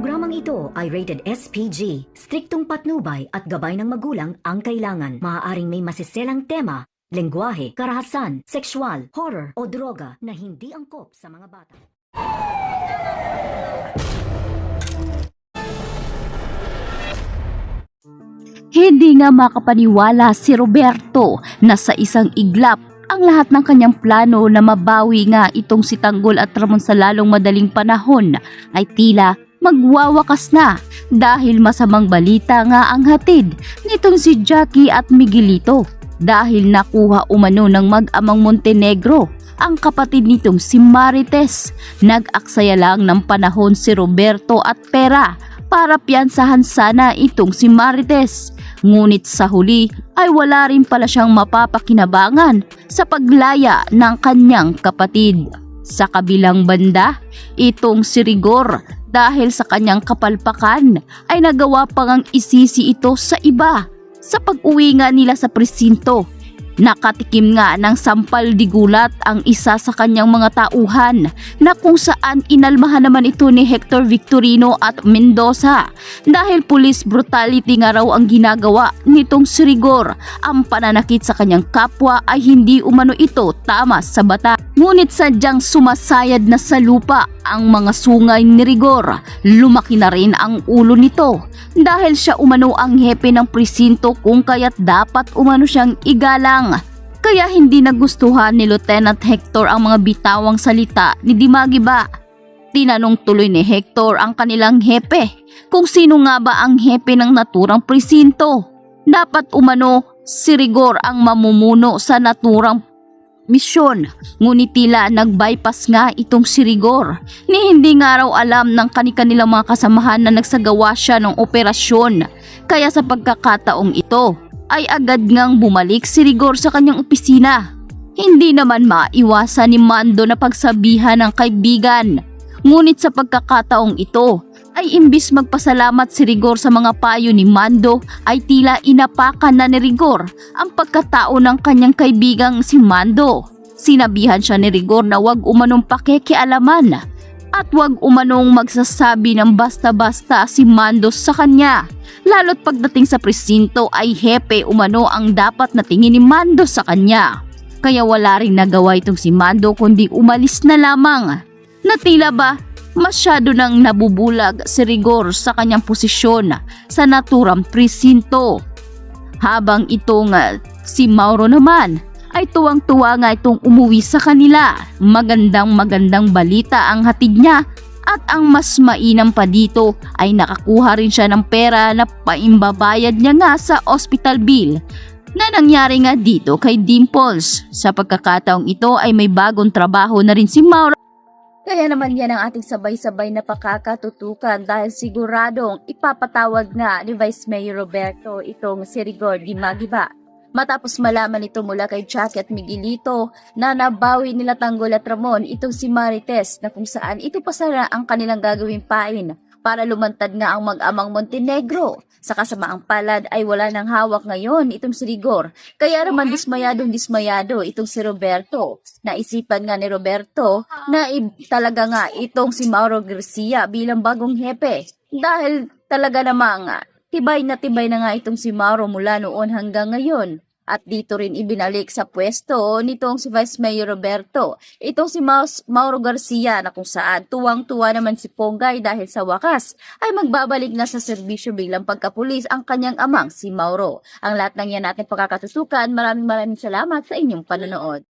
programang ito ay rated SPG. Striktong patnubay at gabay ng magulang ang kailangan. Maaaring may masiselang tema, lengguwahe, karahasan, sexual, horror o droga na hindi angkop sa mga bata. Hindi nga makapaniwala si Roberto na sa isang iglap ang lahat ng kanyang plano na mabawi nga itong si Tanggol at Ramon sa lalong madaling panahon ay tila magwawakas na dahil masamang balita nga ang hatid nitong si Jackie at Miguelito dahil nakuha umano ng mag-amang Montenegro ang kapatid nitong si Marites. Nag-aksaya lang ng panahon si Roberto at pera para piyansahan sana itong si Marites. Ngunit sa huli ay wala rin pala siyang mapapakinabangan sa paglaya ng kanyang kapatid. Sa kabilang banda, itong si Rigor dahil sa kanyang kapalpakan ay nagawa pa ngang isisi ito sa iba. Sa pag-uwi nga nila sa presinto, nakatikim nga ng sampal di gulat ang isa sa kanyang mga tauhan na kung saan inalmahan naman ito ni Hector Victorino at Mendoza dahil police brutality nga raw ang ginagawa nitong si Rigor. Ang pananakit sa kanyang kapwa ay hindi umano ito tama sa bata. Ngunit sadyang sumasayad na sa lupa ang mga sungay ni Rigor. Lumaki na rin ang ulo nito dahil siya umano ang hepe ng presinto kung kaya't dapat umano siyang igalang. Kaya hindi nagustuhan ni Lieutenant Hector ang mga bitawang salita ni Dimagiba. Tinanong tuloy ni Hector ang kanilang hepe kung sino nga ba ang hepe ng naturang presinto. Dapat umano si Rigor ang mamumuno sa naturang misyon, ngunit tila nag-bypass nga itong si Rigor ni hindi nga raw alam ng kanilang mga kasamahan na nagsagawa siya ng operasyon. Kaya sa pagkakataong ito ay agad ngang bumalik si Rigor sa kanyang opisina. Hindi naman maiwasan ni Mando na pagsabihan ng kaibigan, ngunit sa pagkakataong ito ay imbis magpasalamat si Rigor sa mga payo ni Mando ay tila inapakan na ni Rigor ang pagkatao ng kanyang kaibigang si Mando. Sinabihan siya ni Rigor na wag umanong pakikialaman at wag umanong magsasabi ng basta-basta si Mando sa kanya. Lalo't pagdating sa presinto ay hepe umano ang dapat na tingin ni Mando sa kanya. Kaya wala ring nagawa itong si Mando kundi umalis na lamang. Na tila ba masyado nang nabubulag si Rigor sa kanyang posisyon sa naturang presinto. Habang itong si Mauro naman ay tuwang-tuwa nga itong umuwi sa kanila. Magandang balita ang hatid niya at ang mas mainam pa dito ay nakakuha rin siya ng pera na paimbabayad niya nga sa hospital bill na nangyari nga dito kay Dimples. Sa pagkakataong ito ay may bagong trabaho na rin si Mauro. Kaya naman yan ang ating sabay-sabay na pakakatutukan dahil siguradong ipapatawag nga ni Vice Mayor Roberto itong si Rigor Dimagiba. Matapos malaman ito mula kay Jackie at Miguelito na nabawi nila Tanggol at Ramon itong si Marites na kung saan ito pa sana ang kanilang gagawing pain para lumantad nga ang mag-amang Montenegro. Sa kasamaang palad ay wala nang hawak ngayon itong si Rigor. Kaya naman dismayado itong si Roberto. Naisipan nga ni Roberto na talaga nga itong si Mauro Garcia bilang bagong hepe. Dahil talaga namang tibay na nga itong si Mauro mula noon hanggang ngayon. At dito rin ibinalik sa pwesto nitong si Vice Mayor Roberto. Itong si Mauro Garcia na kung saan tuwang-tuwa naman si Ponggay dahil sa wakas ay magbabalik na sa serbisyo bilang pagkapulis ang kanyang amang si Mauro. Ang lahat ng yan natin pagkakatutukan. Maraming salamat sa inyong panonood.